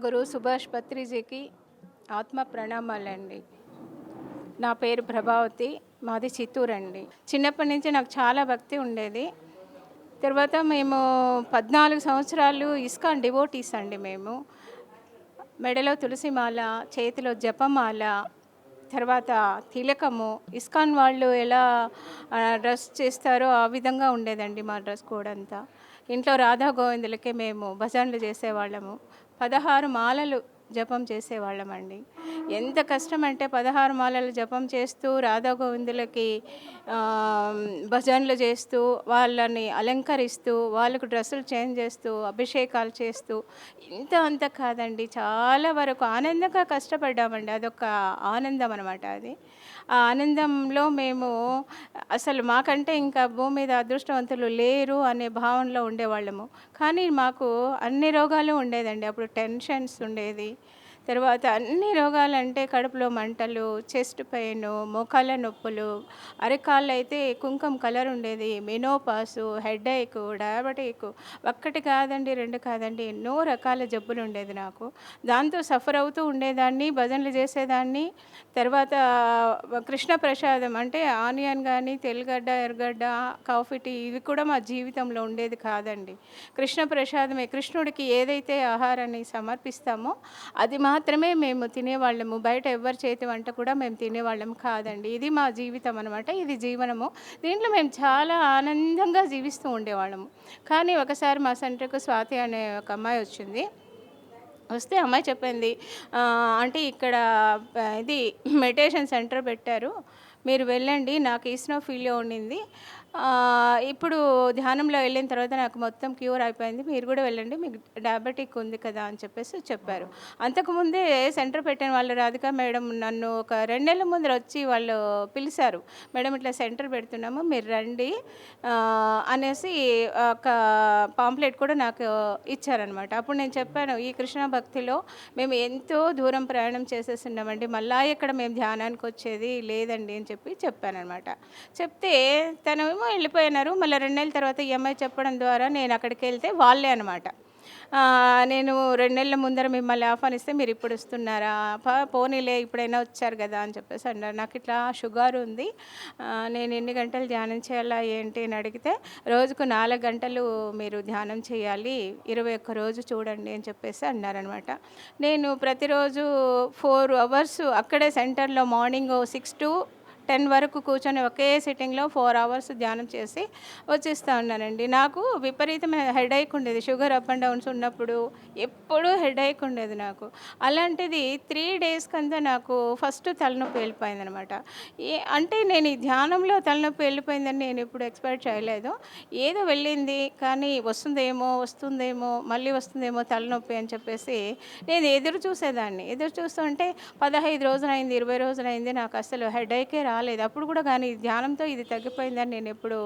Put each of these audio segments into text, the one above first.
గురు సుభాష్ పత్రిజీకి ఆత్మ ప్రణామాలండి. నా పేరు ప్రభావతి, మాది చిత్తూరు అండి. చిన్నప్పటి నుంచి నాకు చాలా భక్తి ఉండేది. తర్వాత మేము 14 సంవత్సరాలు ఇస్కాన్ డివోటీస్ అండి మేము. మెడలో తులసిమాల, చేతిలో జపమాల, తర్వాత తిలకము. ఇస్కాన్ వాళ్ళు ఎలా డ్రెస్ చేస్తారో ఆ విధంగా ఉండేదండి మా డ్రెస్ కోడ్ అంతా. ఇంట్లో రాధా గోవిందులకే మేము భజనలు చేసేవాళ్ళము. 16 మాలలు జపం చేసేవాళ్ళమండి. ఎంత కష్టం అంటే 16 మాలలు జపం చేస్తూ రాధా గోవిందులకి భజనలు చేస్తూ, వాళ్ళని అలంకరిస్తూ, వాళ్ళకు డ్రెస్సులు చేంజ్ చేస్తూ, అభిషేకాలు చేస్తూ, ఇంత అంత కాదండి, చాలా వరకు ఆనందంగా కష్టపడ్డామండి. అదొక ఆనందం అనమాట అది. ఆ ఆనందంలో మేము అసలు మాకంటే ఇంకా భూమి మీద అదృష్టవంతులు లేరు అనే భావనలో ఉండేవాళ్ళము. కానీ మాకు అన్ని రోగాలు ఉండేదండి. అప్పుడు టెన్షన్స్ ఉండేది. తర్వాత అన్ని రోగాలంటే కడుపులో మంటలు, చెస్ట్ పెయిను, మోకాళ్ళ నొప్పులు, అరికాళ్ళు అయితే కుంకుమ కలర్ ఉండేది, మెనోపాసు, హెడేకు, డయాబెటికు, ఒక్కటి కాదండి, 2 కాదండి, ఎన్నో రకాల జబ్బులు ఉండేది నాకు. దాంతో సఫర్ అవుతూ ఉండేదాన్ని, భజనలు చేసేదాన్ని. తర్వాత కృష్ణ ప్రసాదం అంటే ఆనియన్ కానీ, తెల్లగడ్డ, ఎర్రగడ్డ, కాఫీ టీ ఇవి కూడా మా జీవితంలో ఉండేది కాదండి. కృష్ణ ప్రసాదమే, కృష్ణుడికి ఏదైతే ఆహారాన్ని సమర్పిస్తామో అది మాత్రమే మేము తినేవాళ్ళము. బయట ఎవ్వరి చేతి వంట కూడా మేము తినేవాళ్ళం కాదండి. ఇది మా జీవితం అనమాట. ఇది జీవనము. దీంట్లో మేము చాలా ఆనందంగా జీవిస్తూ ఉండేవాళ్ళము. కానీ ఒకసారి మా సెంటర్‌కు స్వాతి అనే ఒక అమ్మాయి వచ్చింది. వస్తే అమ్మాయి చెప్పింది, ఆంటీ ఇక్కడ ఇది మెడిటేషన్ సెంటర్ పెట్టారు, మీరు వెళ్ళండి, నాకు ఈస్నోఫిలియా ఉండింది, ఇప్పుడు ధ్యానంలో వెళ్ళిన తర్వాత నాకు మొత్తం క్యూర్ అయిపోయింది, మీరు కూడా వెళ్ళండి, మీకు డయాబెటిక్ ఉంది కదా అని చెప్పారు. అంతకుముందే సెంటర్ పెట్టిన వాళ్ళు రాధిక మేడం నన్ను ఒక 2 నెలల ముందర వచ్చి వాళ్ళు పిలిచారు. మేడం ఇట్లా సెంటర్ పెడుతున్నాము, మీరు రండి అనేసి ఒక పాంప్లెట్ కూడా నాకు ఇచ్చారనమాట. అప్పుడు నేను చెప్పాను, ఈ కృష్ణ భక్తిలో మేము ఎంతో దూరం ప్రయాణం చేసేస్తున్నామండి, మళ్ళా ఇక్కడ మేము ధ్యానానికి వచ్చేది లేదండి అని చెప్పాననమాట. చెప్తే తనేమో వెళ్ళిపోయినారు. మళ్ళీ 2 నెలల తర్వాత ఈ అమ్మాయి చెప్పడం ద్వారా నేను అక్కడికి వెళ్తే వాళ్ళే అనమాట, నేను 2 నెలల ముందర మిమ్మల్ని ఆహ్వానిస్తే మీరు ఇప్పుడు వస్తున్నారా, పోనీలే ఇప్పుడైనా వచ్చారు కదా అని చెప్పేసి అన్నారు. నాకు ఇట్లా షుగర్ ఉంది, నేను ఎన్ని గంటలు ధ్యానం చేయాలా ఏంటి అని అడిగితే, రోజుకు 4 గంటలు మీరు ధ్యానం చేయాలి, 21 రోజు చూడండి అని చెప్పేసి అన్నారనమాట. నేను ప్రతిరోజు 4 అవర్స్ అక్కడే సెంటర్లో మార్నింగ్ 6 to 10 వరకు కూర్చొని ఒకే సిట్టింగ్లో 4 అవర్స్ ధ్యానం చేసి వచ్చేస్తూ ఉన్నానండి. నాకు విపరీతమైన హెడేక్ ఉండేది. షుగర్ అప్ అండ్ డౌన్స్ ఉన్నప్పుడు ఎప్పుడూ హెడేక్ ఉండేది నాకు. అలాంటిది 3 డేస్‌కంతా నాకు ఫస్ట్ తలనొప్పి వెళ్ళిపోయిందనమాట. అంటే నేను ఈ ధ్యానంలో తలనొప్పి వెళ్ళిపోయిందని నేను ఎప్పుడు ఎక్స్‌పెక్ట్ చేయలేదు. ఏదో వెళ్ళింది, కానీ వస్తుందేమో, మళ్ళీ వస్తుందేమో తలనొప్పి అని చెప్పేసి నేను ఎదురు చూసేదాన్ని. ఎదురు చూస్తుంటే 15 రోజులైంది, 20 రోజులైంది, నాకు అసలు హెడేకే రాలేదు. అప్పుడు కూడా కానీ ధ్యానంతో ఇది తగ్గిపోయిందని నేను ఎప్పుడూ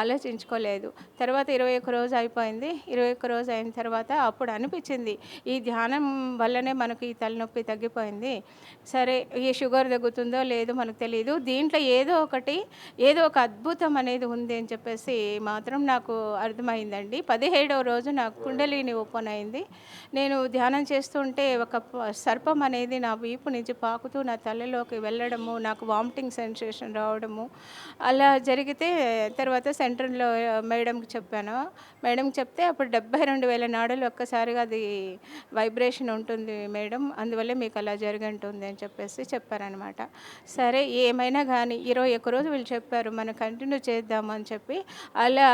ఆలోచించుకోలేదు. తర్వాత 21 రోజు అయిపోయింది. 21 రోజు అయిన తర్వాత అప్పుడు అనిపించింది, ఈ ధ్యానం వల్లనే మనకు ఈ తలనొప్పి తగ్గిపోయింది. సరే, ఈ షుగర్ తగ్గుతుందో లేదో మనకు తెలీదు, దీంట్లో ఏదో ఒక అద్భుతం అనేది ఉంది అని చెప్పేసి మాత్రం నాకు అర్థమైందండి. 17వ రోజు నాకు కుండలిని ఓపెన్ అయింది. నేను ధ్యానం చేస్తుంటే ఒక సర్పం అనేది నా వీపు నుంచి పాకుతూ నా తలలోకి వెళ్ళడము, నాకు వామిటింగ్ సెన్సేషన్ రావడము అలా జరిగితే, తర్వాత సెంటర్లో మేడంకి చెప్పాను. మేడంకి చెప్తే అప్పుడు 72,000 నాడులు ఒక్కసారిగా అది వైబ్రేషన్ ఉంటుంది మేడం, అందువల్లే మీకు అలా జరిగి అని చెప్పేసి చెప్పారనమాట. సరే, ఏమైనా కానీ 21 రోజు వీళ్ళు చెప్పారు, మనం కంటిన్యూ చేద్దాము అని చెప్పి అలా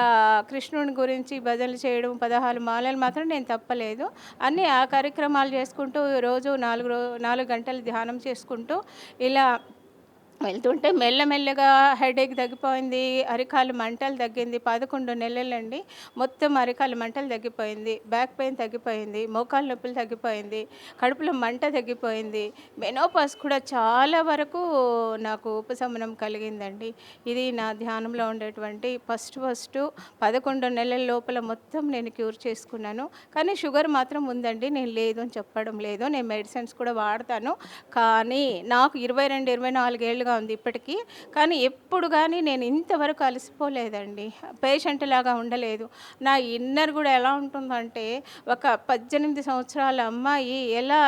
కృష్ణుని గురించి భజనలు చేయడం, 16 మాలలు మాత్రం నేను తప్పలేదు. అన్నీ ఆ కార్యక్రమాలు చేసుకుంటూ రోజు 4 గంటలు ధ్యానం చేసుకుంటూ ఇలా వెళ్తుంటే మెల్లమెల్లగా హెడేక్ తగ్గిపోయింది, అరికాలు మంటలు తగ్గింది. 11 నెలలండి, మొత్తం అరికాలు మంటలు తగ్గిపోయింది, బ్యాక్ పెయిన్ తగ్గిపోయింది, మోకాళ్ళ నొప్పులు తగ్గిపోయింది, కడుపులో మంట తగ్గిపోయింది, మెనోపాస్ కూడా చాలా వరకు నాకు ఉపశమనం కలిగిందండి. ఇది నా ధ్యానంలో ఉండేటువంటి ఫస్ట్ 11 నెలల లోపల మొత్తం నేను క్యూర్ చేసుకున్నాను. కానీ షుగర్ మాత్రం ఉందండి, నేను లేదు అని చెప్పడం లేదు. నేను మెడిసిన్స్ కూడా వాడతాను. కానీ నాకు 22, 24 ఏళ్ళుగా ఉంది ఇప్పటికీ. కానీ ఎప్పుడు గానీ నేను ఇంతవరకు అలసిపోలేదండి. పేషెంట్‌లాగా ఉండలేదు. నా ఇన్నర్ గూడా ఎలా ఉంటుందంటే, ఒక 18 సంవత్సరాల అమ్మాయి ఎలా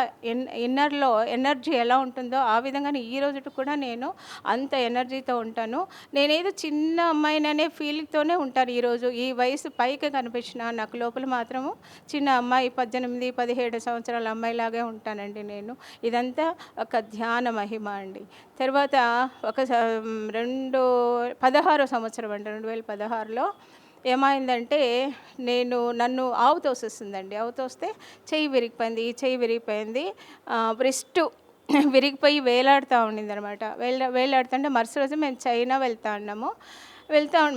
ఇన్నర్‌లో ఎనర్జీ ఎలా ఉంటుందో, ఆ విధంగానే ఈ రోజుటికి కూడా నేను అంత ఎనర్జీతో ఉంటాను. నేనేదో చిన్న అమ్మాయిననే ఫీలింగ్‌తోనే ఉంటాను ఈరోజు. ఈ వయసు పైకి కనిపించినా నాకు లోపల మాత్రము చిన్న అమ్మాయి 18, 17 సంవత్సరాల అమ్మాయిలాగే ఉంటానండి నేను. ఇదంతా ఒక ధ్యాన మహిమ అండి. తర్వాత ఒక 16 సంవత్సరం అండి, 2016లో ఏమైందంటే, నన్ను ఆవు తోసేసిందండి. ఆవు తోస్తే చెయ్యి విరిగిపోయింది. ఈ చెయ్యి విరిగిపోయింది. బ్రెస్టు విరిగిపోయి వేలాడుతా ఉండిందనమాట. వేలాడుతుంటే మరుసటి రోజు మేము చైనా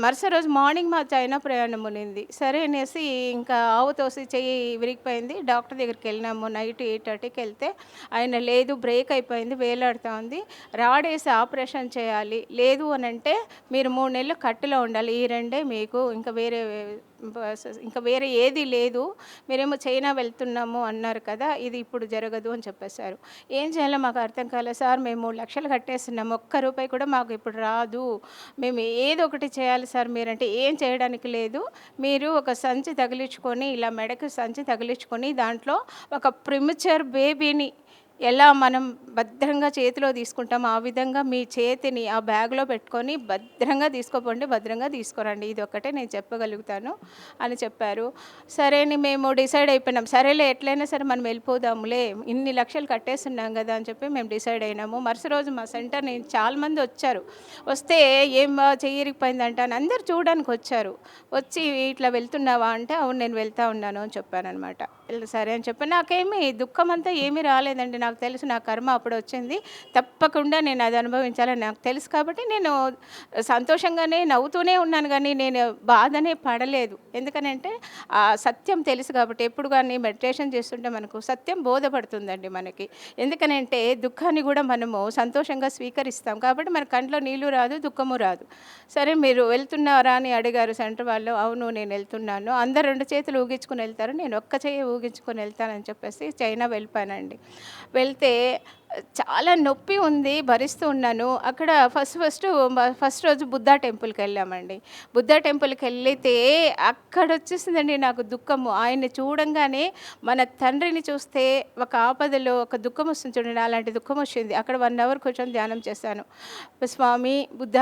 మరుసటి రోజు మార్నింగ్ మా చైనా ప్రయాణం ఉన్నింది. సరే అనేసి ఇంకా ఆవు తోసి చెయ్యి విరిగిపోయింది. డాక్టర్ దగ్గరికెళ్ళినాము. నైట్ 8:30కి వెళ్తే ఆయన లేదు, బ్రేక్ అయిపోయింది, వేలాడుతా ఉంది, రాడేసి ఆపరేషన్ చేయాలి. లేదు అనంటే మీరు 3 నెలలు కట్టులో ఉండాలి. ఈ రెండే మీకు, ఇంకా వేరే ఏది లేదు. మీరేమో చైనా వెళ్తున్నాము అన్నారు కదా, ఇది ఇప్పుడు జరగదు అని చెప్పేశారు. ఏం చేయాలో మాకు అర్థం కాలేదు. సార్ మేము 3 లక్షలు కట్టేస్తున్నాము, ఒక్క రూపాయి కూడా మాకు ఇప్పుడు రాదు, మేము ఏదో ఒకటి చేయాలి సార్ మీరంటే. ఏం చేయడానికి లేదు, మీరు ఒక సంచి తగిలించుకొని, ఇలా మెడకు సంచి తగిలించుకొని, దాంట్లో ఒక ప్రిమచర్ బేబీని ఎలా మనం భద్రంగా చేతిలో తీసుకుంటామో ఆ విధంగా మీ చేతిని ఆ బ్యాగ్‌లో పెట్టుకొని భద్రంగా తీసుకోపోండి, భద్రంగా తీసుకురండి. ఇదొక్కటే నేను చెప్పగలుగుతాను అని చెప్పారు. సరే అని మేము డిసైడ్ అయిపోయినాం. సరేలే ఎట్లైనా సరే మనం వెళ్ళిపోదాంలే, ఇన్ని లక్షలు కట్టేస్తున్నాం కదా అని చెప్పి మేము డిసైడ్ అయినాము. మరుసటి రోజు మా సెంటర్ నుంచి చాలామంది వచ్చారు. వస్తే చెయ్యి ఇరిగిపోయిందంట అని అందరూ చూడడానికి వచ్చారు. వచ్చి ఇట్లా వెళ్తున్నావా అంటే, అవును నేను వెళ్తా ఉన్నాను అని చెప్పాననమాట. సరే అని చెప్పి నాకేమీ దుఃఖం అంతా ఏమీ రాలేదండి. నాకు తెలుసు నా కర్మ అప్పుడు వచ్చింది, తప్పకుండా నేను అది అనుభవించాలని నాకు తెలుసు. కాబట్టి నేను సంతోషంగానే నవ్వుతూనే ఉన్నాను, కానీ నేను బాధనే పడలేదు. ఎందుకనంటే సత్యం తెలుసు కాబట్టి. ఎప్పుడు కానీ మెడిటేషన్ చేస్తుంటే మనకు సత్యం బోధపడుతుందండి మనకి. ఎందుకనంటే దుఃఖాన్ని కూడా మనము సంతోషంగా స్వీకరిస్తాం కాబట్టి మన కంట్లో నీళ్ళు రాదు, దుఃఖము రాదు. సరే మీరు వెళ్తున్నారా అని అడిగారు సెంటర్ వాళ్ళు. అవును నేను వెళ్తున్నాను. అందరు 2 చేతులు ఊగించుకొని వెళ్తారు, నేను ఒక్క చెయ్యి ఊగించుకొని వెళ్తానని చెప్పేసి చైనా వెళ్ళిపోయానండి. వెళ్తే చాలా నొప్పి ఉంది, భరిస్తూ ఉన్నాను. అక్కడ ఫస్ట్ రోజు బుద్ధా టెంపుల్కి వెళ్ళామండి. బుద్ధా టెంపుల్కి వెళ్తే అక్కడ వచ్చేసిందండి నాకు దుఃఖము. ఆయన్ని చూడంగానే మన తండ్రిని చూస్తే ఒక ఆపదలో ఒక దుఃఖం వస్తుంది చూడండి, అలాంటి దుఃఖం వచ్చింది. అక్కడ 1 అవర్ కూర్చొని ధ్యానం చేశాను. స్వామి బుద్ధ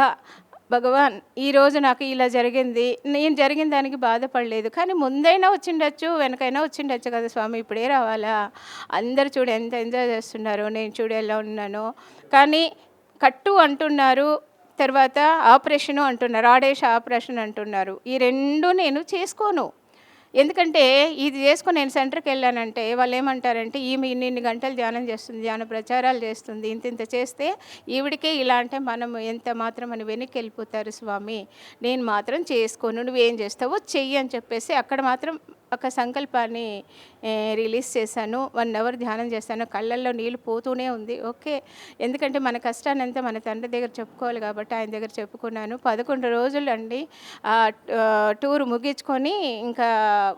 భగవాన్, ఈరోజు నాకు ఇలా జరిగింది, నేను జరిగిన దానికి బాధపడలేదు, కానీ ముందైనా వచ్చిండొచ్చు, వెనకైనా వచ్చిండొచ్చు కదా స్వామి, ఇప్పుడే రావాలా? అందరు చూడు ఎంత ఎంజాయ్ చేస్తున్నారు, నేను చూడు ఎలా ఉన్నానో. కానీ కట్టు అంటున్నారు, తర్వాత ఆపరేషను అంటున్నారు, ఆడేసి ఆపరేషన్ అంటున్నారు. ఈ 2 నేను చేసుకోను. ఎందుకంటే ఇది చేసుకొని నేను సెంటర్కి వెళ్ళానంటే వాళ్ళు ఏమంటారంటే, ఈమె ఇన్ని గంటలు ధ్యానం చేస్తుంది, ధ్యాన ప్రచారాలు చేస్తుంది, ఇంత చేస్తే ఈవిడికే ఇలా అంటే మనం ఎంత మాత్రం అని వెనక్కి వెళ్ళిపోతారు స్వామి, నేను మాత్రం చేసుకోను, నువ్వేం చేస్తావో చెయ్యి అని చెప్పేసి అక్కడ మాత్రం ఒక సంకల్పాన్ని రిలీజ్ చేశాను. 1 అవర్ ధ్యానం చేశాను. కళ్ళల్లో నీళ్ళు పోతూనే ఉంది. ఓకే, ఎందుకంటే మన కష్టాన్నంతా మన తండ్రి దగ్గర చెప్పుకోవాలి కాబట్టి ఆయన దగ్గర చెప్పుకున్నాను. 11 రోజులు అండి టూర్ ముగించుకొని ఇంకా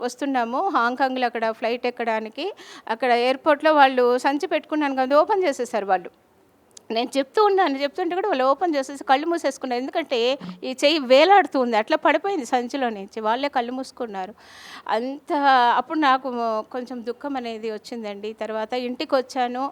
వస్తున్నాము హాంకాంగ్లో. అక్కడ ఫ్లైట్ ఎక్కడానికి అక్కడ ఎయిర్పోర్ట్లో వాళ్ళు సంచి పెట్టుకున్నాను కదా, ఓపెన్ చేసేసారు వాళ్ళు. నేను చెప్తుంటే కూడా వాళ్ళు ఓపెన్ చేసేసి కళ్ళు మూసేసుకున్నారు. ఎందుకంటే ఈ చెయ్యి వేలాడుతుంది, అట్లా పడిపోయింది సంచిలో నుంచి, వాళ్ళే కళ్ళు మూసుకున్నారు. అప్పుడు నాకు కొంచెం దుఃఖం అనేది వచ్చిందండి. తర్వాత ఇంటికి వచ్చాను.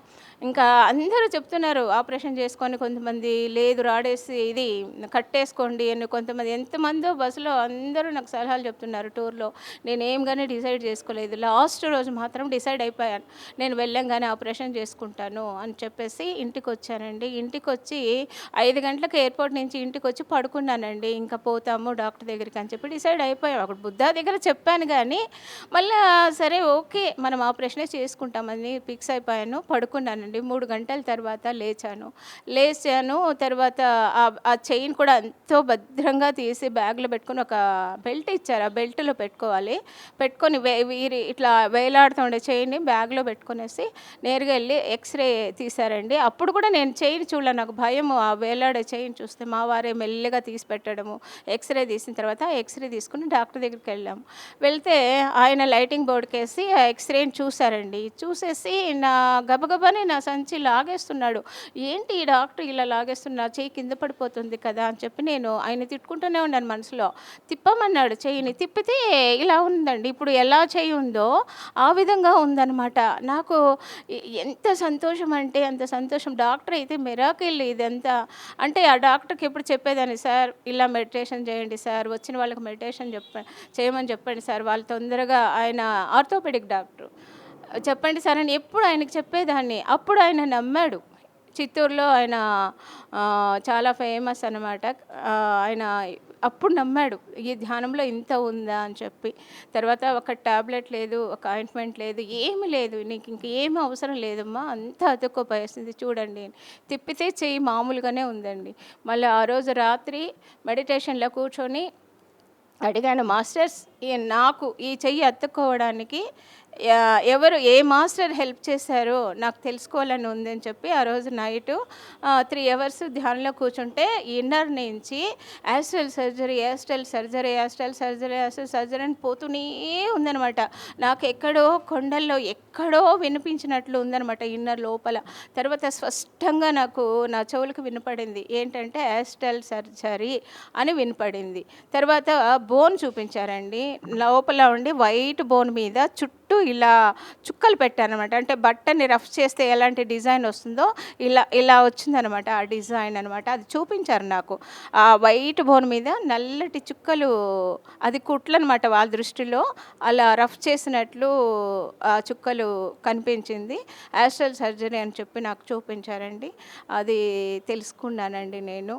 ఇంకా అందరూ చెప్తున్నారు ఆపరేషన్ చేసుకొని, కొంతమంది లేదు రాడేసి ఇది కట్టేసుకోండి అని, కొంతమంది ఎంతమందో బస్సులో అందరూ నాకు సలహాలు చెప్తున్నారు టూర్లో. నేనేం కానీ డిసైడ్ చేసుకోలేదు. లాస్ట్ రోజు మాత్రం డిసైడ్ అయిపోయాను, నేను వెళ్ళంగానే ఆపరేషన్ చేసుకుంటాను అని చెప్పేసి ఇంటికి వచ్చానండి. ఇంటికి వచ్చి 5 గంటలకు ఎయిర్పోర్ట్ నుంచి ఇంటికి వచ్చి పడుకున్నానండి. ఇంకా పోతాము డాక్టర్ దగ్గరికి అని చెప్పి డిసైడ్ అయిపోయాం. అక్కడ బుద్ధా దగ్గర చెప్పాను, కానీ మళ్ళీ సరే ఓకే మనం ఆపరేషనే చేసుకుంటామని ఫిక్స్ అయిపోయాను. పడుకున్నానండి. 3 గంటల తర్వాత లేచాను. తర్వాత ఆ చైన్ కూడా ఎంతో భద్రంగా తీసి బ్యాగ్లో పెట్టుకొని, ఒక బెల్ట్ ఇచ్చారు, ఆ బెల్ట్లో పెట్టుకొని ఇట్లా వేలాడుతూ ఉండే చైన్ని బ్యాగ్లో పెట్టుకునేసి నేరుగా వెళ్ళి ఎక్స్రే తీశారండి. అప్పుడు కూడా నేను చైన్ చూడలే, నాకు భయము. ఆ వేలాడే చైన్ చూస్తే మా వారే మెల్లగా తీసి పెట్టడము. ఎక్స్‌రే తీసిన తర్వాత ఆ ఎక్స్‌రే తీసుకొని డాక్టర్ దగ్గరికెళ్ళాము. వెళ్తే ఆయన లైటింగ్ బోర్డ్‌కేసి ఆ ఎక్స్‌రేని చూసారండి. చూసేసి నా గబగబానే నా సంచి లాగేస్తున్నాడు. ఏంటి ఈ డాక్టర్ ఇలా లాగేస్తున్నా, చెయ్యి కింద పడిపోతుంది కదా అని చెప్పి నేను ఆయన్ని తిట్టుకుంటూనే ఉన్నాను మనసులో. తిప్పమన్నాడు చెయ్యిని. తిప్పితే ఇలా ఉందండి. ఇప్పుడు ఎలా చెయ్యి ఉందో ఆ విధంగా ఉందనమాట. నాకు ఎంత సంతోషం అంటే అంత సంతోషం. డాక్టర్ అయితే మిరాకిల్ ఇదంతా. అంటే ఆ డాక్టర్‌కి ఎప్పుడు చెప్పేదాన్ని, సార్ ఇలా మెడిటేషన్ చేయండి సార్, వచ్చిన వాళ్ళకి మెడిటేషన్ చేయమని చెప్పండి సార్, వాళ్ళు తొందరగా, ఆయన ఆర్థోపెడిక్ డాక్టరు. చెప్పండి సార్ అని ఎప్పుడు ఆయనకి చెప్పేదాన్ని. అప్పుడు ఆయన నమ్మాడు. చిత్తూరులో ఆయన చాలా ఫేమస్ అనమాట. ఆయన అప్పుడు నమ్మాడు. ఈ ధ్యానంలో ఇంత ఉందా అని చెప్పి. తర్వాత ఒక టాబ్లెట్ లేదు, ఒక ఆయింట్మెంట్ లేదు, ఏమి లేదు. నీకు ఇంకేమి అవసరం లేదమ్మా, అంతా అతుక్కుపోయేసింది చూడండి. తిప్పితే చెయ్యి మామూలుగానే ఉందండి. మళ్ళీ ఆ రోజు రాత్రి మెడిటేషన్‌లో కూర్చొని అడిగాను, మాస్టర్స్ నాకు ఈ చెయ్యి అతుక్కోవడానికి ఎవరు, ఏ మాస్టర్ హెల్ప్ చేశారో నాకు తెలుసుకోవాలని ఉందని చెప్పి ఆ రోజు నైటు 3 అవర్స్ ధ్యానంలో కూర్చుంటే ఇన్నర్ నుంచి astral surgery, astral surgery, astral surgery, astral surgery అని పోతూనే ఉందనమాట. నాకు ఎక్కడో కొండల్లో ఎక్కడో వినిపించినట్లు ఉందనమాట ఇన్నర్ లోపల. తర్వాత స్పష్టంగా నాకు నా చెవులకు వినపడింది. ఏంటంటే యాస్ట్రల్ సర్జరీ అని వినపడింది. తర్వాత బోన్ చూపించారండి. లోపల ఉండి వైట్ బోన్ మీద చుట్టూ ఇలా చుక్కలు పెట్టారనమాట. అంటే బట్టని రఫ్ చేస్తే ఎలాంటి డిజైన్ వస్తుందో ఇలా ఇలా వచ్చిందనమాట ఆ డిజైన్ అనమాట. అది చూపించారు నాకు. ఆ వైట్ బోన్ మీద నల్లటి చుక్కలు, అది కుట్లనమాట వాళ్ళ దృష్టిలో. అలా రఫ్ చేసినట్లు ఆ చుక్కలు కనిపించింది. యాస్ట్రల్ సర్జరీ అని చెప్పి నాకు చూపించారండి. అది తెలుసుకున్నానండి నేను.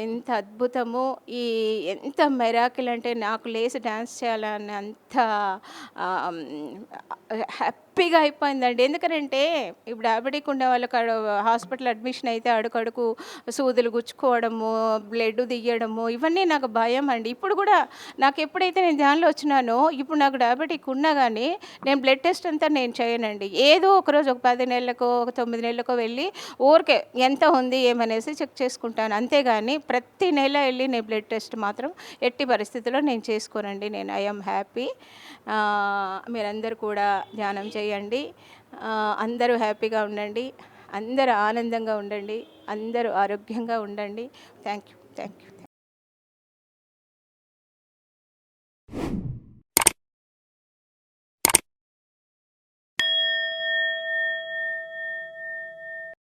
ఎంత అద్భుతము! ఎంత మిరాకిల్ అంటే నాకు లేసి డాన్స్ చేయాలని అంత హ్యాపీగా అయిపోయిందండి. ఎందుకనంటే ఇప్పుడు డయాబెటిక్ ఉండే వాళ్ళకి హాస్పిటల్ అడ్మిషన్ అయితే అడుగడుగు సూదులు గుచ్చుకోవడము, బ్లడ్ తీయడము, ఇవన్నీ నాకు భయం అండి. ఇప్పుడు కూడా నాకు ఎప్పుడైతే నేను ధ్యానంలో వచ్చినానో, ఇప్పుడు నాకు డయాబెటిక్ ఉన్నా కానీ నేను బ్లడ్ టెస్ట్ అంతా నేను చేయనండి. ఏదో ఒకరోజు ఒక 10 నెలలకో, ఒక 9 నెలలకో వెళ్ళి ఊరికే ఎంత ఉంది ఏమనేసి చెక్ చేసుకుంటాను. అంతేగాని ప్రతి నెల వెళ్ళి నేను బ్లడ్ టెస్ట్ మాత్రం ఎట్టి పరిస్థితుల్లో నేను చేసుకోనండి. నేను ఐ యామ్ హ్యాపీ. మీరందరూ కూడా ధ్యానం చేయండి. అందరూ హ్యాపీగా ఉండండి. అందరూ ఆనందంగా ఉండండి. అందరూ ఆరోగ్యంగా ఉండండి. Thank you. Thank you.